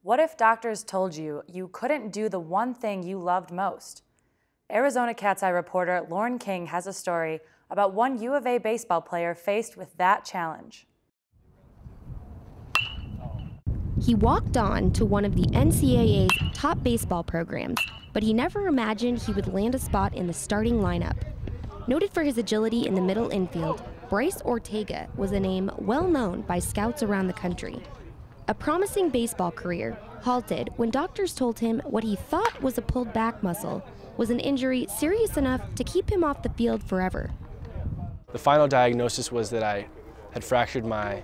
What if doctors told you you couldn't do the one thing you loved most? Arizona Cat's Eye reporter Lauren King has a story about one U of A baseball player faced with that challenge. He walked on to one of the NCAA's top baseball programs, but he never imagined he would land a spot in the starting lineup. Noted for his agility in the middle infield, Bryce Ortega was a name well known by scouts around the country. A promising baseball career halted when doctors told him what he thought was a pulled back muscle was an injury serious enough to keep him off the field forever. The final diagnosis was that I had fractured my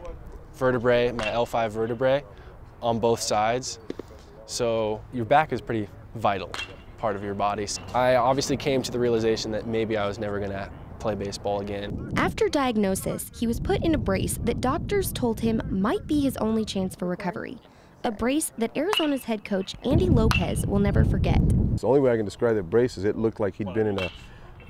vertebrae, my L5 vertebrae, on both sides. So your back is pretty vital part of your body. I obviously came to the realization that maybe I was never gonna play baseball again. After diagnosis, he was put in a brace that doctors told him might be his only chance for recovery. A brace that Arizona's head coach, Andy Lopez, will never forget. The only way I can describe that brace is it looked like he'd been in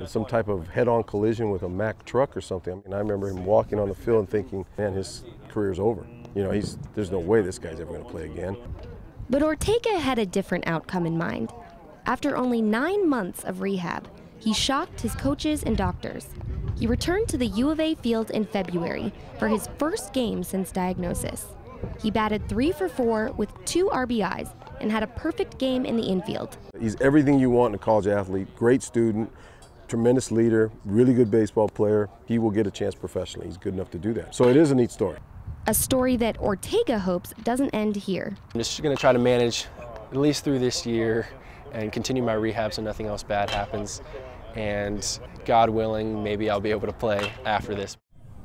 some type of head-on collision with a Mack truck or something. And I remember him walking on the field and thinking, man, his career's over. You know, there's no way this guy's ever gonna play again. But Ortega had a different outcome in mind. After only 9 months of rehab, he shocked his coaches and doctors. He returned to the U of A field in February for his first game since diagnosis. He batted 3 for 4 with 2 RBIs and had a perfect game in the infield. He's everything you want in a college athlete, great student, tremendous leader, really good baseball player. He will get a chance professionally. He's good enough to do that. So it is a neat story. A story that Ortega hopes doesn't end here. I'm just gonna try to manage at least through this year and continue my rehab so nothing else bad happens. And God willing, maybe I'll be able to play after this.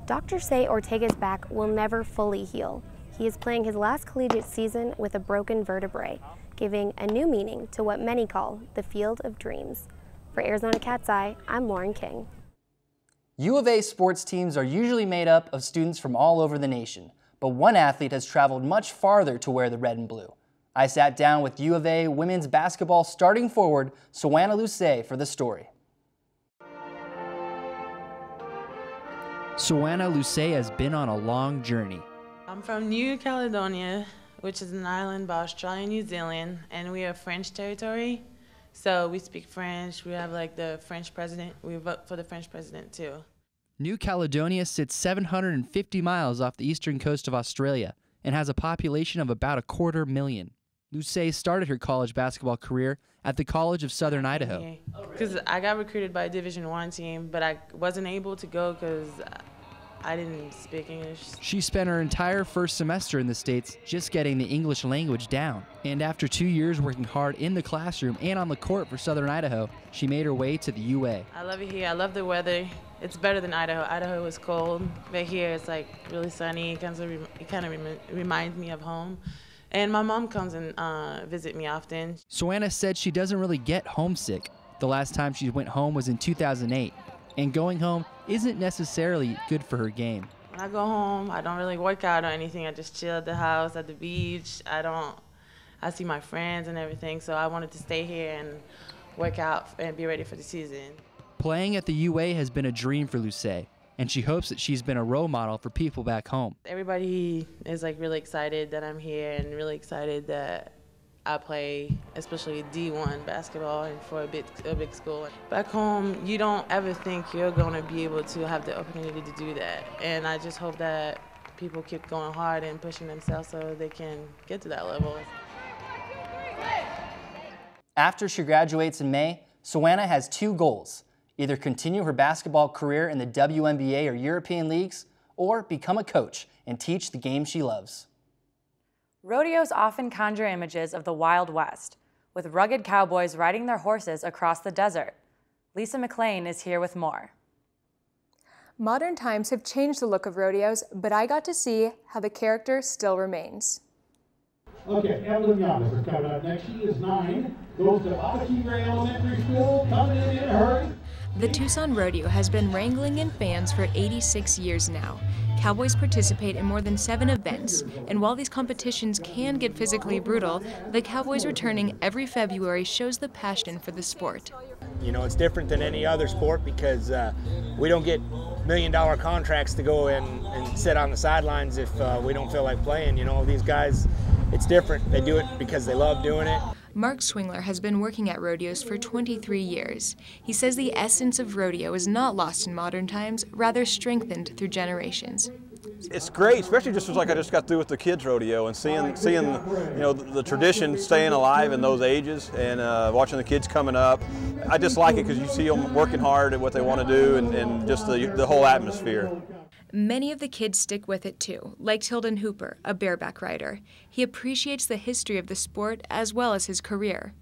Doctors say Ortega's back will never fully heal. He is playing his last collegiate season with a broken vertebrae, giving a new meaning to what many call the field of dreams. For Arizona Cat's Eye, I'm Lauren King. U of A sports teams are usually made up of students from all over the nation, but one athlete has traveled much farther to wear the red and blue. I sat down with U of A women's basketball starting forward, Soana Luce, for the story. Soana Luce has been on a long journey. I'm from New Caledonia, which is an island by Australia and New Zealand, and we are French territory. So we speak French. We have like the French president. We vote for the French president too. New Caledonia sits 750 miles off the eastern coast of Australia and has a population of about 250,000. Luce started her college basketball career at the College of Southern Idaho. Because I got recruited by a Division I team, but I wasn't able to go because I didn't speak English. She spent her entire first semester in the States just getting the English language down. And after 2 years working hard in the classroom and on the court for Southern Idaho, she made her way to the UA. I love it here. I love the weather. It's better than Idaho. Idaho was cold, but here it's like really sunny. It kind of reminds me of home. And my mom comes and visit me often. Soana said she doesn't really get homesick. The last time she went home was in 2008. And going home isn't necessarily good for her game. When I go home, I don't really work out or anything. I just chill at the house, at the beach. I see my friends and everything, so I wanted to stay here and work out and be ready for the season. Playing at the UA has been a dream for Luce, and she hopes that she's been a role model for people back home. Everybody is like really excited that I'm here and really excited that I play, especially D1 basketball and for a big school. Back home, you don't ever think you're going to be able to have the opportunity to do that. And I just hope that people keep going hard and pushing themselves so they can get to that level. After she graduates in May, Soana has 2 goals: either continue her basketball career in the WNBA or European leagues, or become a coach and teach the game she loves. Rodeos often conjure images of the Wild West, with rugged cowboys riding their horses across the desert. Lisa McLean is here with more. Modern times have changed the look of rodeos, but I got to see how the character still remains. Okay, Evelyn Yamas is coming up next. She is 9, goes to Abakee Gray Elementary School, coming in a hurry. The Tucson Rodeo has been wrangling in fans for 86 years now. Cowboys participate in more than 7 events, and while these competitions can get physically brutal, the Cowboys returning every February shows the passion for the sport. You know, it's different than any other sport because we don't get million-dollar contracts to go and sit on the sidelines if we don't feel like playing. You know, these guys it's different. They do it because they love doing it. Mark Swingler has been working at rodeos for 23 years. He says the essence of rodeo is not lost in modern times, rather strengthened through generations. It's great, especially just like I just got through with the kids rodeo and seeing the tradition staying alive in those ages and watching the kids coming up. I just like it because you see them working hard at what they want to do and just the whole atmosphere. Many of the kids stick with it too, like Tilden Hooper, a bareback rider. He appreciates the history of the sport as well as his career.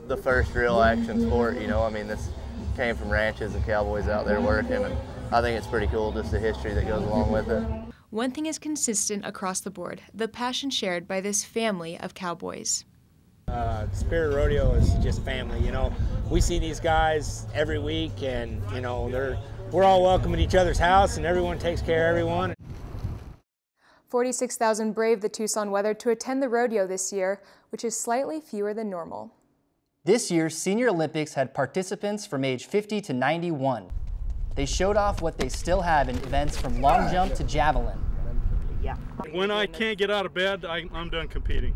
The first real action sport, this came from ranches and cowboys out there working, and I think it's pretty cool, just the history that goes along with it. One thing is consistent across the board, the passion shared by this family of cowboys. Spirit Rodeo is just family, We see these guys every week and, we're all welcome at each other's house and everyone takes care of everyone. 46,000 braved the Tucson weather to attend the rodeo this year, which is slightly fewer than normal. This year's Senior Olympics had participants from age 50 to 91. They showed off what they still have in events from long jump to javelin. When I can't get out of bed, I'm done competing.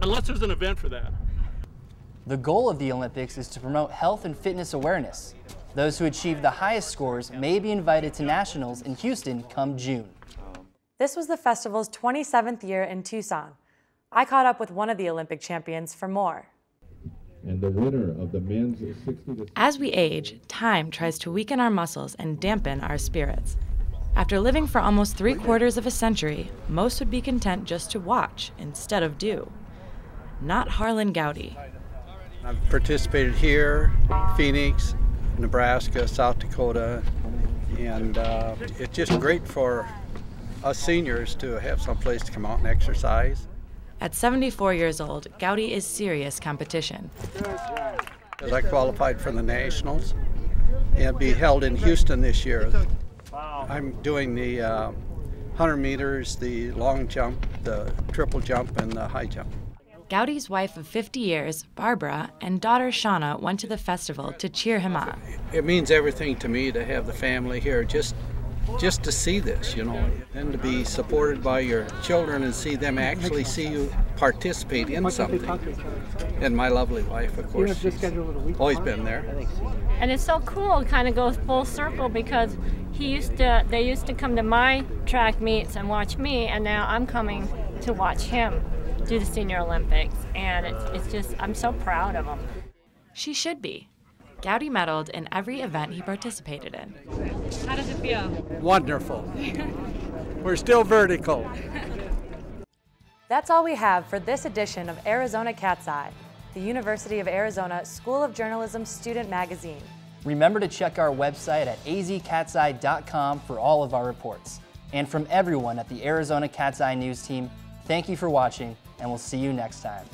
Unless there's an event for that. The goal of the Olympics is to promote health and fitness awareness. Those who achieve the highest scores may be invited to nationals in Houston come June. This was the festival's 27th year in Tucson. I caught up with one of the Olympic champions for more. And the winner of the men's 60 to... As we age, time tries to weaken our muscles and dampen our spirits. After living for almost 3/4 of a century, most would be content just to watch instead of do. Not Harlan Gowdy. I've participated here, Phoenix, Nebraska, South Dakota, and it's just great for us seniors to have some place to come out and exercise. At 74 years old, Gowdy is serious competition. As I qualified for the Nationals, and it'll be held in Houston this year. I'm doing the 100 meters, the long jump, the triple jump, and the high jump. Gowdy's wife of 50 years, Barbara, and daughter Shauna went to the festival to cheer him on. It means everything to me to have the family here, just to see this, and to be supported by your children and see them actually see you participate in something. And my lovely wife, of course, she's always been there. And it's so cool, it kind of goes full circle because they used to come to my track meets and watch me, and now I'm coming to watch him do the Senior Olympics, and it's just, I'm so proud of him. She should be. Gowdy medaled in every event he participated in. How does it feel? Wonderful. We're still vertical. That's all we have for this edition of Arizona Cat's Eye, the University of Arizona School of Journalism student magazine. Remember to check our website at azcatseye.com for all of our reports. And from everyone at the Arizona Cat's Eye News team, thank you for watching, and we'll see you next time.